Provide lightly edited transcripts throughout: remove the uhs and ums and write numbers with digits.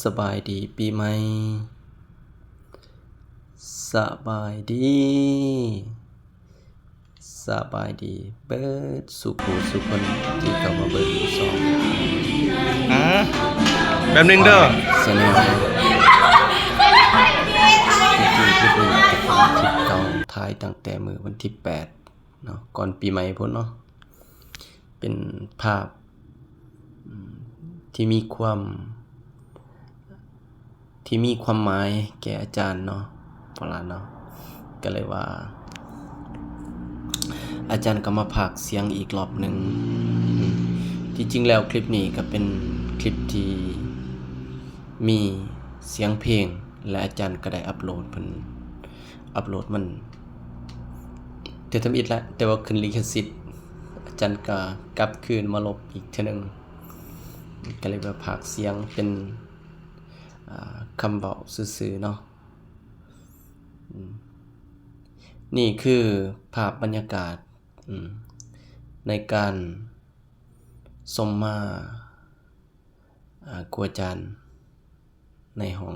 สบายดีปีใหม่สบายดีเบิดสุขสุขคนที่เข้ามาเบิ่งสองแป๊บนึงเด้อแชนแนลจริงๆคลิปนี้จะเป็นคลิปเก่าถ่ายตั้งแต่มื้อวันที่8เนาะก่อนปีใหม่พุ่นเนาะเป็นภาพที่มีความหมายแก่อาจารย์เนาะพอละเนาะก็เลยว่าอาจารย์ก็มาพากย์เสียงอีกรอบหนึ่งที่จริงแล้วคลิปนี้ก็เป็นคลิปที่มีเสียงเพลงและอาจารย์ก็ได้อัปโหลดมันเดี๋ยวทำอิดแล้วแต่ว่าขึ้นลิขสิทธิ์อาจารย์ก็กลับคืนมาลบอีกเทื่อนึงก็เลยว่าพากย์เสียงเป็นคำเบาซื่อๆเนาะนี่คือภาพบรรยากาศในการสมมาครูอาจารย์ในห้อง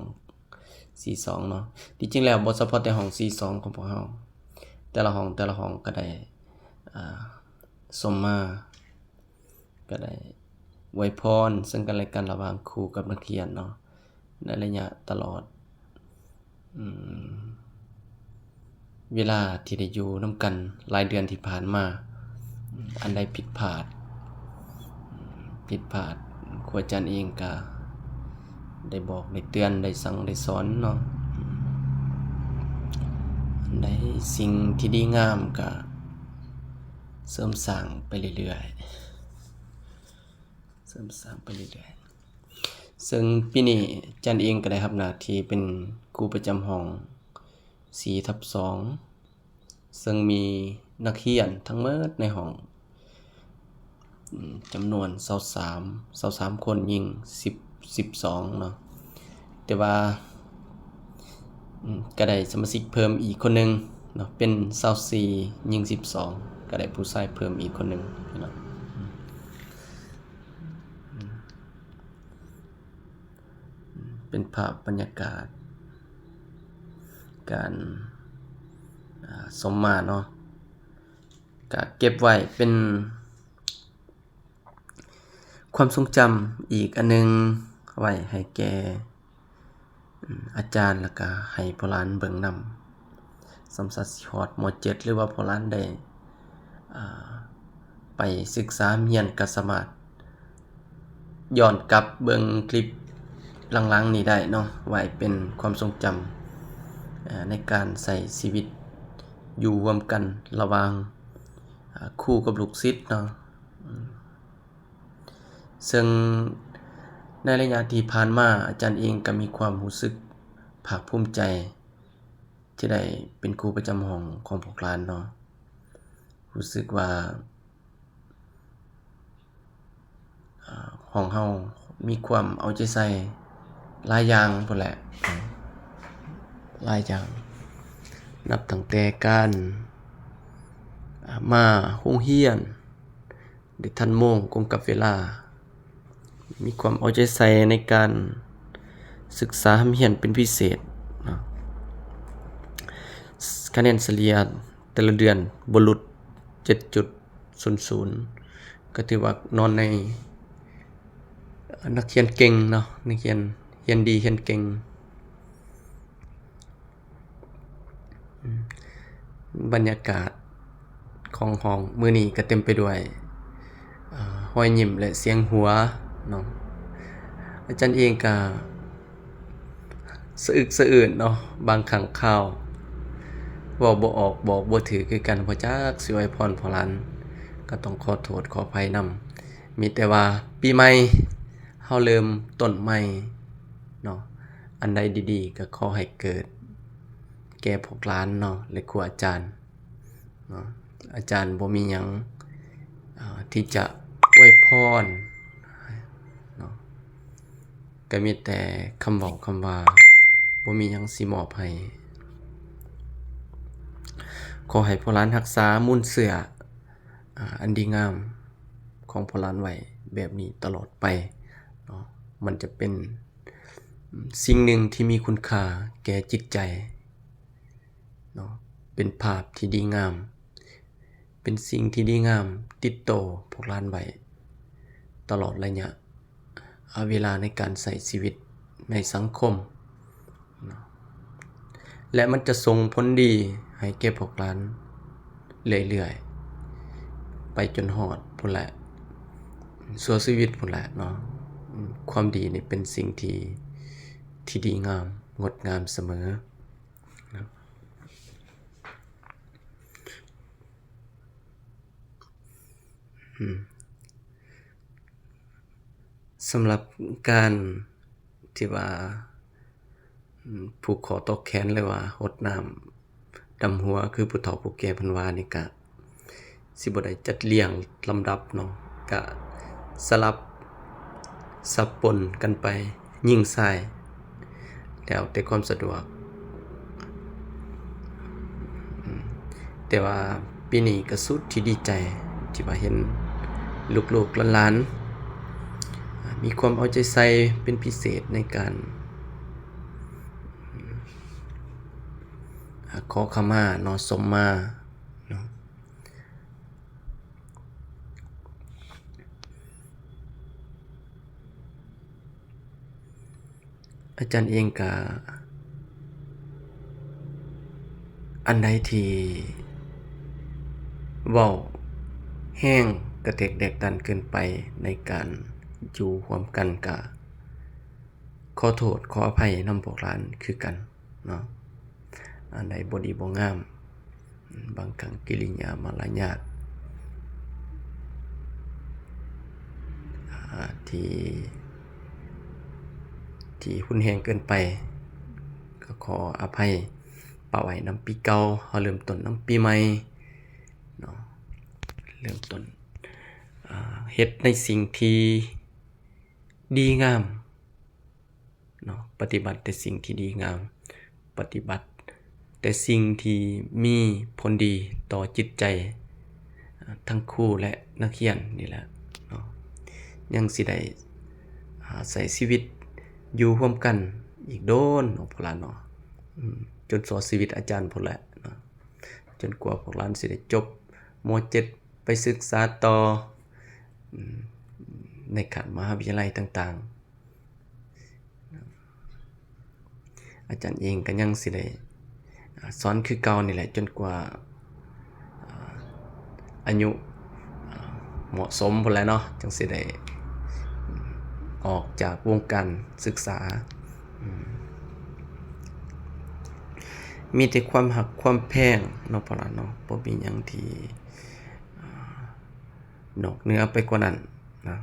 C2 เนาะที่จริงแล้วบ่เฉพาะแต่ห้อง C2 ของพวกเราแต่ละห้องก็ได้สมมาก็ได้อวยพรซึ่งกันและกันระหว่างครูกับนักเรียนเนาะในระยะตลอดเวลาที่ได้อยู่นำกันหลายเดือนที่ผ่านมาอันใดผิดพลาดครูอาจารย์เองก็ได้บอกได้เตือนได้สั่งได้สอนเนาะอันใดสิ่งที่ดีงามก็เสริมสร้างไปเรื่อยๆซึ่งปีนี้อาจารย์เองก็ได้รับหน้าที่เป็นครูประจำห้อง4/2ซึ่งมีนักเรียนทั้งหมดในห้องจำนวน23คนหญิง12เนาะแต่ว่าก็ได้สมาชิกเพิ่มอีกคนนึงเนาะเป็น24หญิง12ก็ได้ผู้ชายเพิ่มอีกคนนึงพี่น้องเป็นภาพบรรยากาศการสมมาเนาะก็เก็บไว้เป็นความทรงจำอีกอันนึงไว้ให้แก่อาจารย์แล้วก็ให้พ่อหลานเบิ่งนำสำสัดสิฮอดม.7 หรือว่าพ่อหลานได้ไปศึกษาเรียนก็สามารถย้อนกลับเบิ่งคลิปหลังๆนี้ได้เนาะไว้เป็นความทรงจำในการใช้ชีวิตอยู่ร่วมกันระหว่างครูกับลูกศิษย์เนาะซึ่งในระยะที่ผ่านมาอาจารย์เองก็มีความรู้สึกภาคภูมิใจที่ได้เป็นครูประจำห้องของพวกหลานเนาะรู้สึกว่าห้องเฮามีความเอาใจใส่หลายอย่างพุ่นแหละหลายอย่างนับตั้งแต่การมาโรงเรียนได้ทันโมงตรงกับเวลามีความเอาใจใส่ในการศึกษาเรียนเป็นพิเศษเนาะคะแนนเฉลี่ยแต่ละเดือนบ่หลุด 7.00 ก็ถือว่านอนในนักเรียนเก่งเนาะนักเรียนดีเรียนเก่งบรรยากาศของห้องมื้อนี้ก็เต็มไปด้วยรอยยิ้มและเสียงหัวเนาะอาจารย์เองก็สะอึกสะอื้นเนาะบางครั้งคราวเว้าบ่ออกบอกบ่ถูกคือกันบ่จักสิอวยพรพ่อหลานก็ต้องขอโทษขออภัยนำมีแต่ว่าปีใหม่เฮาเริ่มต้นใหม่เนาะอันใดดีๆก็ขอให้เกิดแก่พวกหลานเนาะและครูอาจารย์เนาะอาจารย์บ่มีหยังที่จะอวยพรเนาะก็มีแต่คำเว้าคำว่าบ่มีหยังสิมอบให้ขอให้พวกหลานรักษามูลเสื่ออันดีงามของพวกหลานไว้แบบนี้ตลอดไปเนาะมันจะเป็น สิ่งหนึ่งที่มีคุณค่าแก่จิตใจเนาะเป็นภาพที่ดีงามเป็นสิ่งที่ดีงามติดโตพวกหลานไว้ตลอดระยะเวลาในการใช้ชีวิตในสังคมเนาะและมันจะส่งผลดีให้แก่พวกหลานเรื่อยๆไปจนฮอดพุ่นแหละชั่วชีวิตพุ่นแหละเนาะความดีนี่เป็นสิ่งที่ดีงามงดงามเสมอนะสำหรับการที่ว่าผูกคอตกแขนหรือว่าหดน้ำดำหัวคือผู้เฒ่าผู้แก่เพิ่นว่านี่ก็สิบ่ได้จัดเรียงลำดับเนาะก็สลับสับปนกันไปยิ่งซ้ายแล้วแต่ความสะดวกแต่ว่าปีนี้ก็สุดที่ดีใจที่ว่าเห็นลูกๆหลานๆมีความเอาใจใส่เป็นพิเศษในการขอขมาเนาะสมมาเนาะอาจารย์เองก็อันใดที่เว้าแห้งกระเทกแดกดันเกินไปในการอยู่ร่วมกันก็ขอโทษขออภัยนำพวกหลานคือกันเนาะอันใดบ่ดีบ่งามบางครั้งกิริยามารยาทที่รุนแรงเกินไปก็ขออภัยปะไว้นำปีเก่าเฮาเริ่มต้นนำปีใหม่เนาะเริ่มต้นเฮ็ดในสิ่งที่ดีงามเนาะปฏิบัติแต่สิ่งที่ดีงามปฏิบัติแต่สิ่งที่มีผลดีต่อจิตใจทั้งครูและนักเรียนนี่แหละเนาะยังสิได้ใช้ชีวิตอยู่ร่วมกันอีกโดนเนาะพวกหลานเนาะจนสอชีวิตอาจารย์พุ่นแหละเนาะจนกว่าพวกหลานสิได้จบม.7 ไปศึกษาต่อในขั้นมหาวิทยาลัยต่างๆอาจารย์เองก็ยังสิได้สอนคือเก่านี่แหละจนกว่าอายุเหมาะสมพุ่นแหละเนาะจังสิได้ออกจากวงการศึกษามีแต่ความหักความแพงเนาะพวกหลานเนาะบ่มีหยังที่นอกเหนือไปกว่านั้นนะ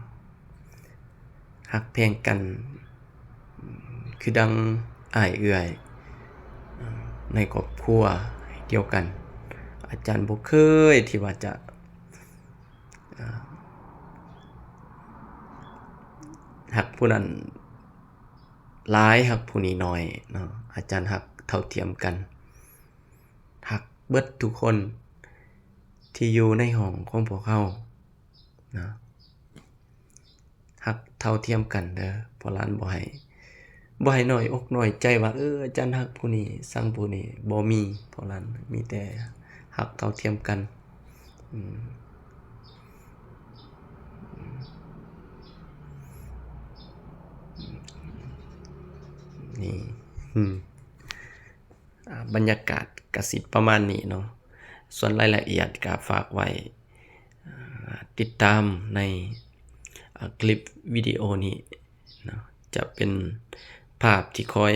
หักแพงกันคือดังอ้ายเอื้อยในครอบครัวเดียวกันอาจารย์บ่เคยที่ว่าจะหักผู้นั้นหลายหักผู้นี้น้อยเนาะอาจารย์หักเท่าเทียมกันหักเบิดทุกคนที่อยู่ในห้องของพวกเรานะหักเท่าเทียมกันเด้อเพราะหลานบ่ให้น้อยอกน้อยใจว่าอาจารย์หักผู้นี้สั่งผู้นี้บ่มีเพราะหลานมีแต่หักเท่าเทียมกันนี่บรรยากาศก็สิประมาณนี้เนาะส่วนรายละเอียดก็ฝากไว้ติดตามในคลิปวิดีโอนี้นะจะเป็นภาพที่คอย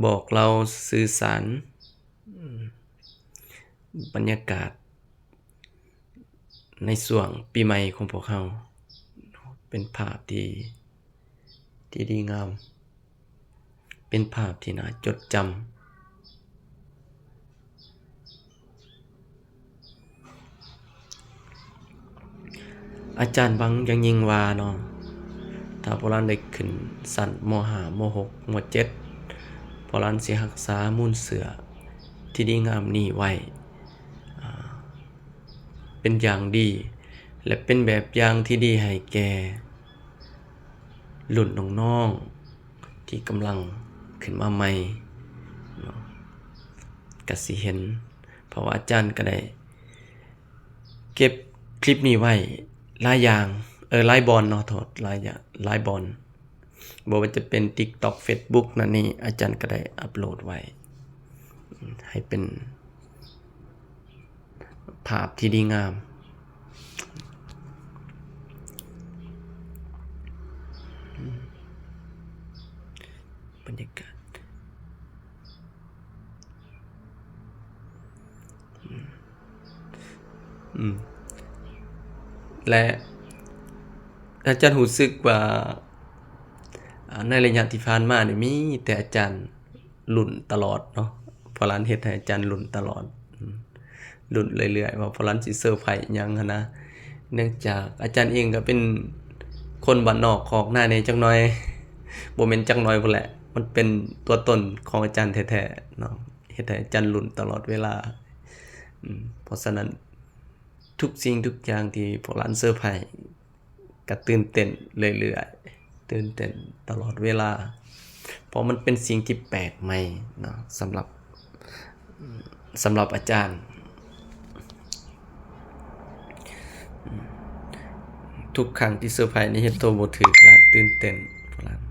บอกเราสื่อสารบรรยากาศในช่วงปีใหม่ของพวกเราเป็นภาพที่ดีงามเป็นภาพที่น่าจดจำอาจารย์บางยังยิงว่าเนาะถ้าพวกเราได้ขึ้นชั้นม.5 ม.6 ม.7 พวกเราสิรักษามูลเสือที่ดีงามนี้ไว้เป็นอย่างดีและเป็นแบบอย่างที่ดีให้แก่รุ่นน้องๆ ที่กำลังขึ้นมาใหม่เนาะก็สิเห็นเพราะว่าอาจารย์ก็ได้เก็บคลิปนี้ไว้หลายอย่างหลายบอนเนาะโทษหลายอย่างหลายบอนบ่ว่าจะเป็น TikTok Facebook นั่นนี่อาจารย์ก็ได้อัปโหลดไว้ให้เป็นภาพที่ดีงามบรรยากาศและอาจารย์รู้สึกว่าในระยะที่ผ่านมานี่มีแต่อาจารย์ลุ้นตลอดเนาะพอหลานเฮ็ดให้อาจารย์ลุ้นตลอดลุ้นเรื่อยๆว่าพอหลานสิเซอร์ไพรส์หยังหั้นนะเนื่องจากอาจารย์เองก็เป็นคนบ้านนอกคอกหน้าแหน่จักหน่อยบ่แม่นจักหน่อยพุ่นแหละมันเป็นตัวตนของอาจารย์แท้ๆเนาะเฮ็ดให้อาจารย์ลุ้นตลอดเวลาเพราะฉะนั้นทุกสิ่งทุกอย่างที่พวกหลานเซอร์ไพรส์ก็ตื่นเต้นเรื่อยๆตื่นเต้นตลอดเวลาเพราะมันเป็นสิ่งที่แปลกใหม่เนาะสำหรับอาจารย์ทุกครั้งที่เซอร์ไพรส์นี่เฮ็ดตัวบ่ถูกแล้วตื่นเต้นพวกหลาน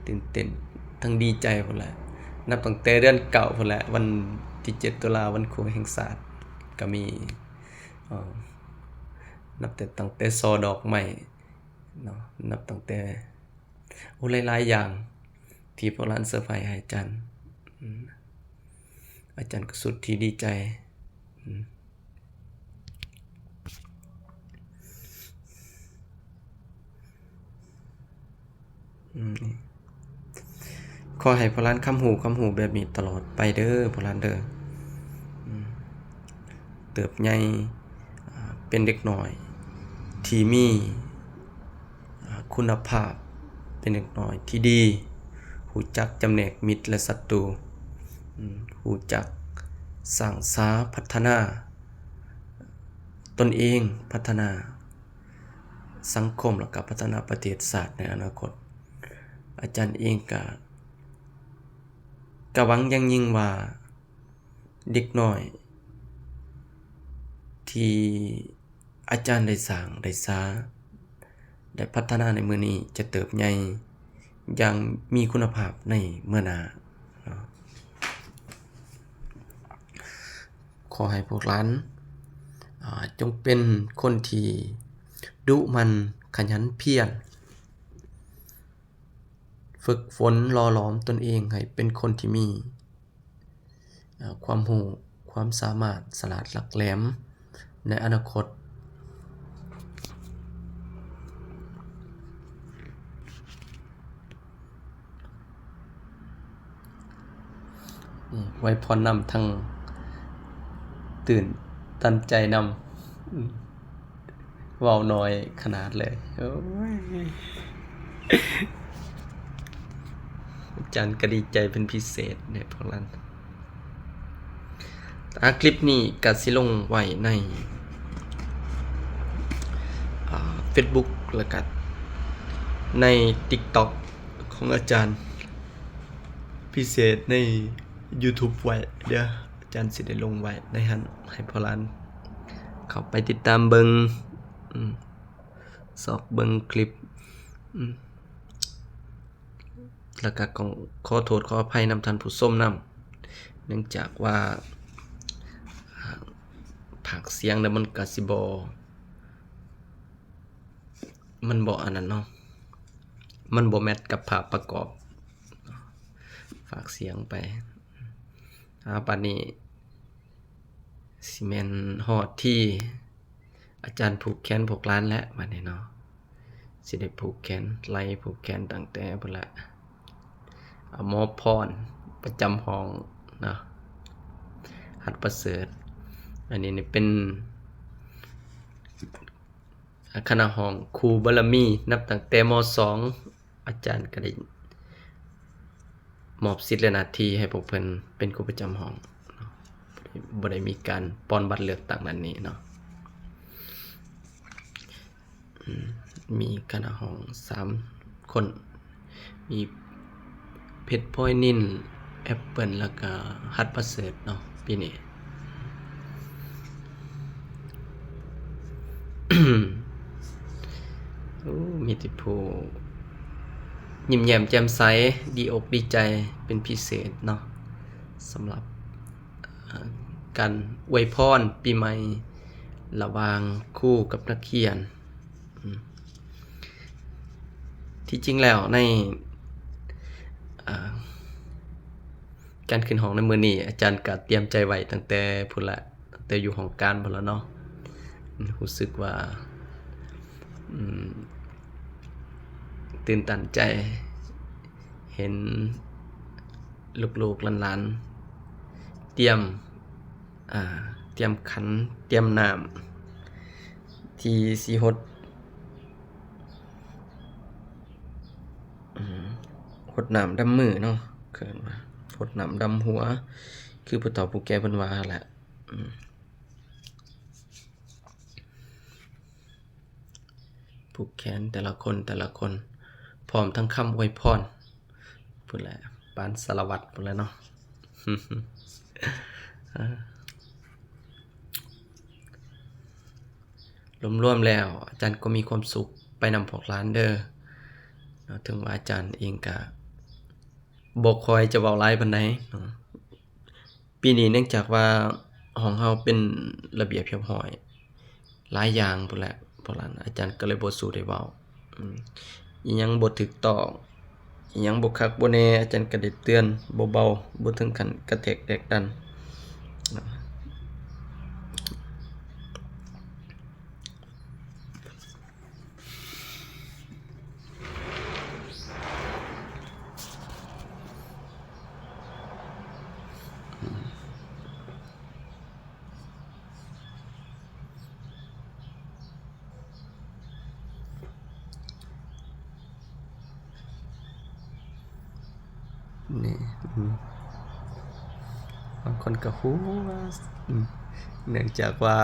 ตื่นเต้นทั้งดีใจพุ่นแหละนับตั้งแต่เดือนเก่าพุ่นแหละวันที่7ตุลาวันครูแห่งชาติก็มีนับแต่ตั้งแต่ซอดอกไม้เนาะนับตั้งแต่หลายๆอย่างที่พวกหลานเซอร์ไพรส์ให้อาจารย์อาจารย์ก็สุดที่ดีใจขอให้พวกหลานคำหูแบบนี้ตลอดไปเด้อพวกหลานเด้อเติบใหญ่เป็นเด็กน้อยที่มีคุณภาพเป็นเด็กน้อยที่ดีรู้จักจำแนกมิตรและศัตรูรู้จักสร้างสรรค์พัฒนาตนเองพัฒนาสังคมแล้วก็พัฒนาประเทศชาติในอนาคตอาจารย์เองก็หวังอย่างยิ่งว่าเด็กน้อยที่อาจารย์ได้สร้างได้สาได้พัฒนาในมื้อนี้จะเติบใหญ่อย่างมีคุณภาพในเมื่อหน้าขอให้พวกหลานจงเป็นคนที่ดุมันขยันเพียรฝึกฝนหล่อหลอมตนเองให้เป็นคนที่มีความรู้ความสามารถฉลาดหลักแหลมในอนาคตไว้พรนำทั้งตื่นตันใจนำเว้าน้อยขนาดเลยอาจารย์ก็ดีใจเป็นพิเศษเนี่ยพวกนั้นคลิปนี้ก็สิลงไว้ในFacebook แล้วก็ใน TikTok ของอาจารย์พิเศษใน YouTube ไว้เดี๋ยวอาจารย์สิได้ลงไว้ในหันให้พวกหลานเข้าไปติดตามเบิ่งสอกเบิ่งคลิปแล้วก็ขอโทษขออภัยนำท่านผู้ชมนำเนื่องจากว่าภาคเสียงแล้วมันก็สิบ่มันบ่อันนั้นเนาะมันบ่แมทกับภาพประกอบฝากเสียงไปบัดนี้สิแม่นฮอดที่อาจารย์ผูกแขนพวกหลานแล้วบัดนี้เนาะสิได้ผูกแขนไล่ผูกแขนตั้งแต่พุ่นละหมอพรประจำห้องเนาะหัดประเสริฐอันนี้นี่เป็นคณะห้องครูบารมีนับตั้งแต่ม.2 อาจารย์ก็ได้มอบสิทธิ์และหน้าที่ให้พวกเพิ่นเป็นครูประจำห้องบ่ได้มีการป้อนบัตรเลือกตั้งนั้นนี้เนาะมีคณะห้อง3คน มีเพชรพลอยนิลแอปเปิลแล้วก็ฮัดประเสริฐเนาะปีนี้ โอ้มีแต่ผู้ยิ้มแย้มแจ่มใสดีอกดีใจเป็นพิเศษเนาะสำหรับการอวยพรปีใหม่ระหว่างครูกับนักเรียนที่จริงแล้วในการขึ้นห้องในมื้อนี้อาจารย์ก็เตรียมใจไว้ตั้งแต่พุ่นละตั้งแต่อยู่ห้องการพุ่นแล้วเนาะรู้สึกว่าตื่นตันใจเห็นลูกๆหลานๆเตรียมขันเตรียมน้ำที่สิหดน้ำดำมือเนาะเกินว่าหดน้ำดำหัวคือผู้เฒ่าผู้แก่เพิ่นว่าแหละผูกแขนแต่ละคนพร้อมทั้งคำอวยพรพุ่นแหละปานสารวัตรพุ่นแหละเนาะ รวมๆแล้วอาจารย์ก็มีความสุขไปนำพวกหลานเด้อถึงว่าอาจารย์เองก็บ่ค่อยจะเว้าหลายปานใดปีนี้เนื่องจากว่าห้องเฮาเป็นระเบียบเรียบร้อยหลายอย่างพุ่นแหละพวกหลานอาจารย์ก็เลยบ่สู้ได้เว้าอิหยังบ่ถูกต้องอิหยังบ่คักบ่แน่อาจารย์ก็ได้เตือนเบาๆบ่ถึงขั้นกระแทกแดกดันนี่บางคนก็ฮู้ว่าเนื่องจากว่า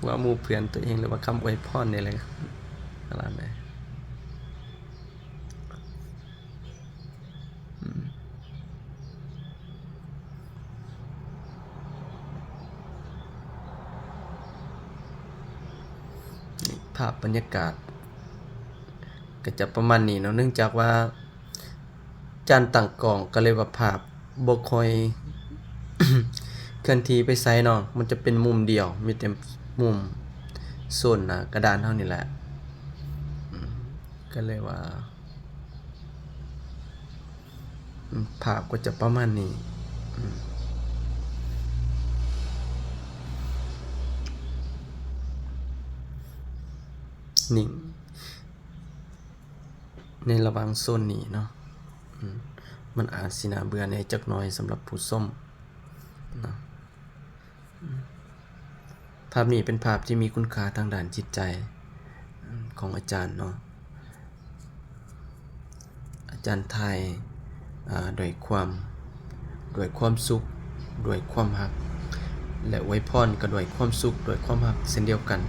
ว่าหมู่เพื่อนตัวเองหรือว่าคำอวยพรนี่แหละประมาณนั้นภาพบรรยากาศก็จะประมาณนี้เนาะเนื่องจากว่าจานตั้งกล้องก็เลยว่าภาพบ่ค่อย เคลื่อนที่ไปไสเนาะมันจะเป็นมุมเดียวมีแต่มุมโซนหน้ากระดานเท่านี้แหละก็เลยว่าภาพก็จะประมาณนี้นิ่งในระหว่างโซนนี้เนาะมันอาจสิน่าเบื่อแหน่จักหน่อยสำหรับผู้ชมเนาะภาพนี้เป็นภาพที่มีคุณค่าทางด้านจิตใจของอาจารย์เนาะอาจารย์ไทยด้วยความสุขด้วยความรักและอวยพรก็ด้วยความสุขด้วยความรักเช่นเดียวกัน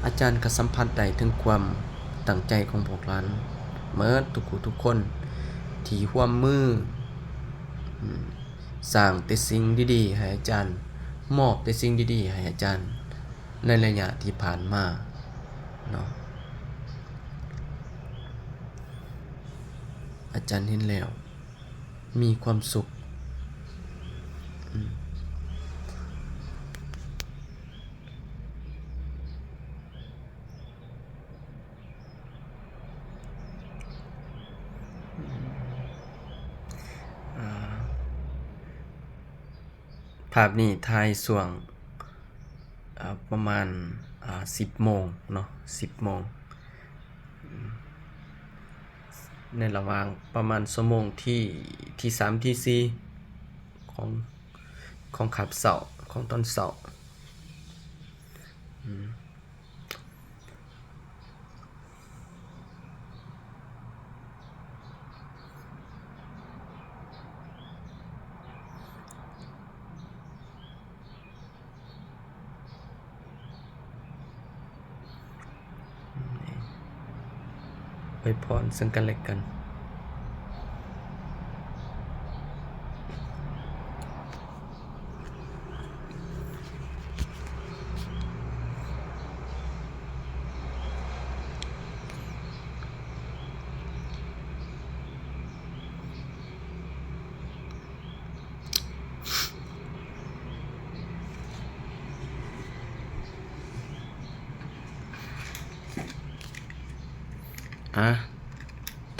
อาจารย์ก็สัมผัสได้ถึงความตั้งใจของพวกหลานเมิดทุกคนที่ร่วมมือสร้างแต่สิ่งดีๆให้อาจารย์มอบแต่สิ่งดีๆให้อาจารย์ในระยะที่ผ่านมาเนาะอาจารย์เห็นแล้วมีความสุขภาพนี้ถ่ายช่วงประมาณ10 โมงเนาะ10 โมงในระหว่างประมาณชั่วโมงที่3ที่4ของคาบเช้าของตอนเช้า วยพรซึ่งกันและกัน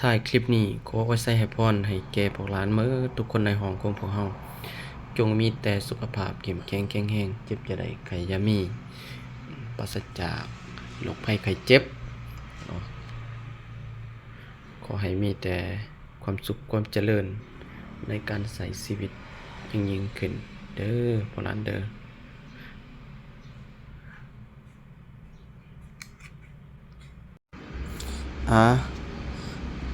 ถ่ายคลิปนี้ขอไว้ใส่ให้พรให้แก่พวกหลานเมื่อทุกคนในห้องของพวกเฮาจงมีแต่สุขภาพเข้มแข็งแข็งแรงเจ็บอย่าได้ไข้อย่ามีปราศจากโรคภัยไข้เจ็บขอให้มีแต่ความสุขความเจริญในการใช้ชีวิตยิ่งขึ้นเด้อพวกหลานเด้อ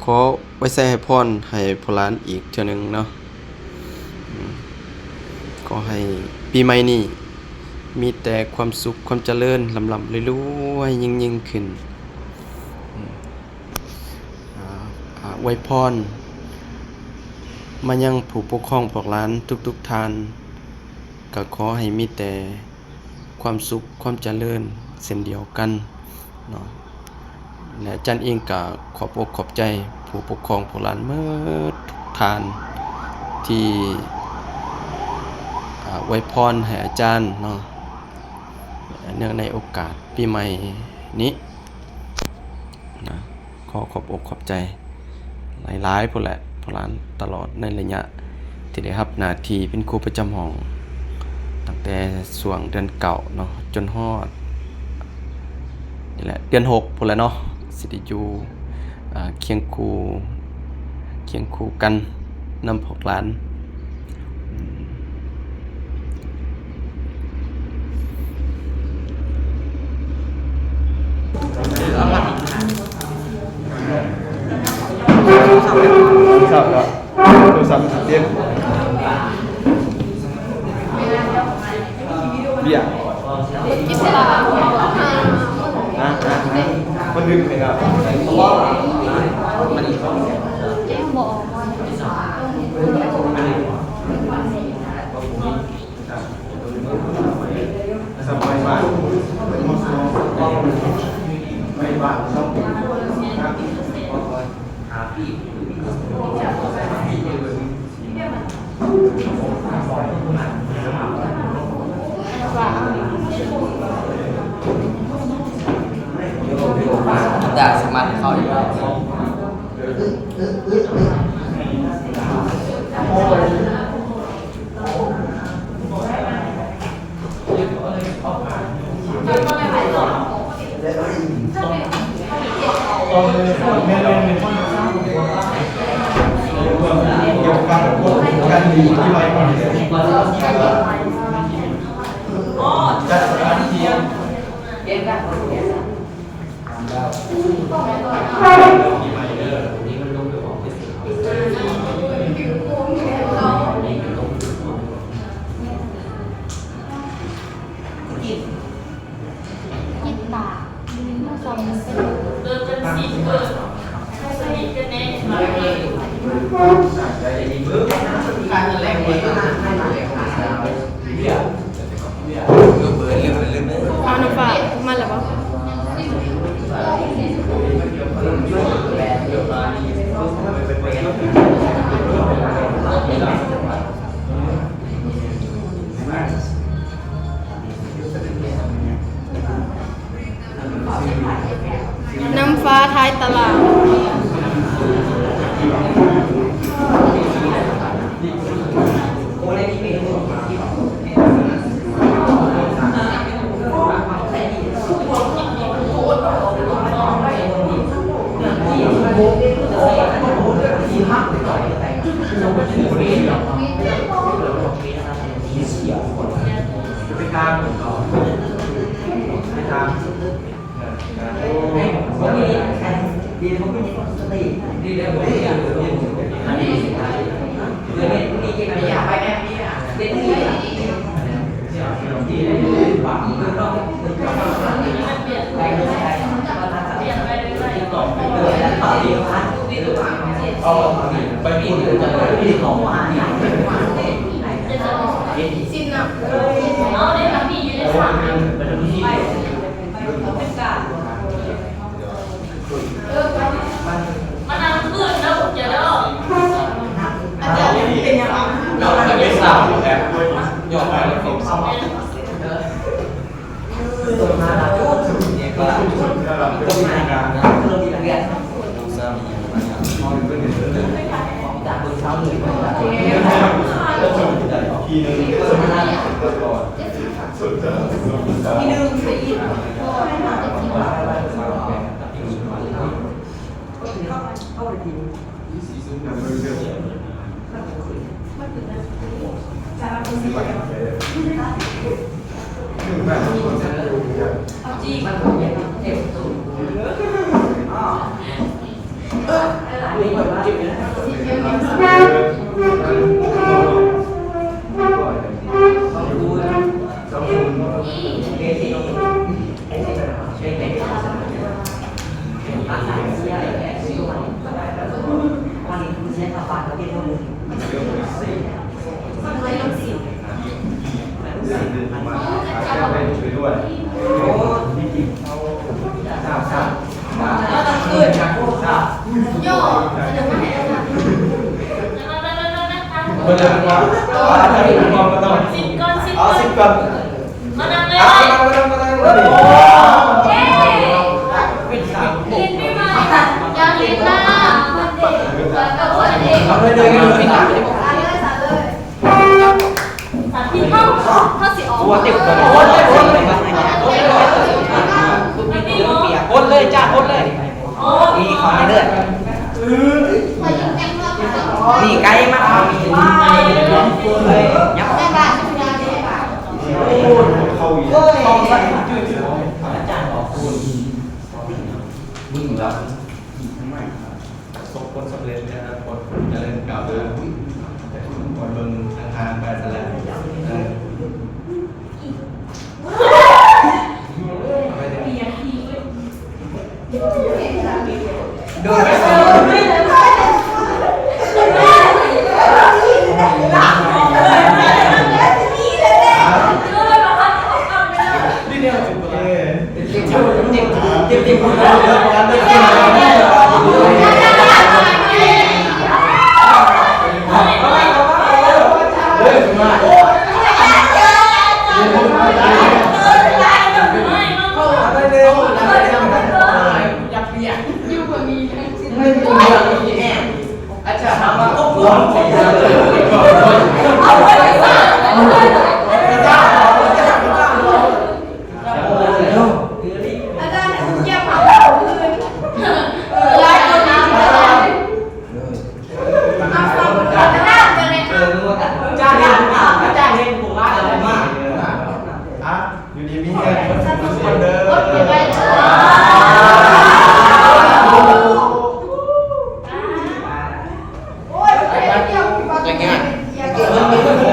ขอไว้ใส่ให้พรให้พวกหลานอีกเทื่อนึงเนาะขอให้ปีใหม่นี้มีแต่ความสุขความเจริญลำๆรวยๆยิ่งขึ้นอวยพรมายังผู้ปกครองพวกหลานทุกๆท่านก็ขอให้มีแต่ความสุขความเจริญเช่นเดียวกันเนาะและอาจารย์เองก็ขอบอกขอบใจผู้ปกครองพวกหลานเมื่อทุกท่านที่อวยพรให้อาจารย์เนาะเนื่องในโอกาสปีใหม่นี้นะขอขอบอกขอบใจหลายๆพวกแหละพวกหลานตลอดในระยะที่ได้รับหน้าที่เป็นครูประจำห้องตั้งแต่ช่วงเดือนเก่าเนาะจนฮอดนี่แหละเดือน6พุ่นแหละเนาะสิได้อยู่เคียงคู่กันนำพวกหลานโทรศัพท์เตรียมเบี้ยคนดึงเลยครับสบายมากไม่บาดชอบอยากสมัครเขาอยู่แล้วการดีที่ไม่ก่อนจัดสถานที่การแรกเลยเอาน้ำฟ้ามาแล้วปะน้ำฟ้าท้ายตลาด เอาไปพูดกันเลยที่ของ สินอ่ะ เอาได้ทั้งที่อยู่ในสาม เป็นที่ เป็นการมันนั่งขึ้นแล้วอย่าเด้อ อาจารย์เป็นยังไง เราจะไม่สาวแอบยอดไปแล้วผมสาว ตัวมาแล้วเนี่ยก็ต้องมีงานนะเริ่มมีเรียนจากเช้าเลย ทีนึง ที่หนึ่งไปอีก ย่อเดี๋ยวมาให้อาจารย์ เมื่อไหร่ว่าก็ต้อง สิบก่อนสิบ เอา ก่อน สิบก่อน มานั่งเลย เอา เฮ้ เป็นสาม กินไม่ไหวอยากกินนะกับคนเอง เอาเลยไม่หนัก สามที่เข้าสิออก ตัวเต็มตัวโคตรเลยโคตรเลยจ้าโคตรเลยนี่ขอให้เลือดนี่ไกลมากมีเลยยับ แม่บ้านที่ยาเด็ก เข้าอีก มองสั่นจุดอาจารย์บอกคุณ มึงรับสมคนสำเร็จนะครับคนจะเล่นกล่าวเดินคนเบิ่งทางไปซะแล้วดูไปอาจารย์ทำมาก็ปวด อาจารย์เยี่ยมมากเลยย้ายคนนี้อาจารย์เอาฟังอาจารย์จะเลยค่ะ จ้าเรียนอาจารย์เรียนผมว่าอะไรมาก อยู่ดีมีเงินคนเดิม รถเก็บไว้เถอะโอ้ยเยี่ยมมาก อย่างเงี้ย อยากกิน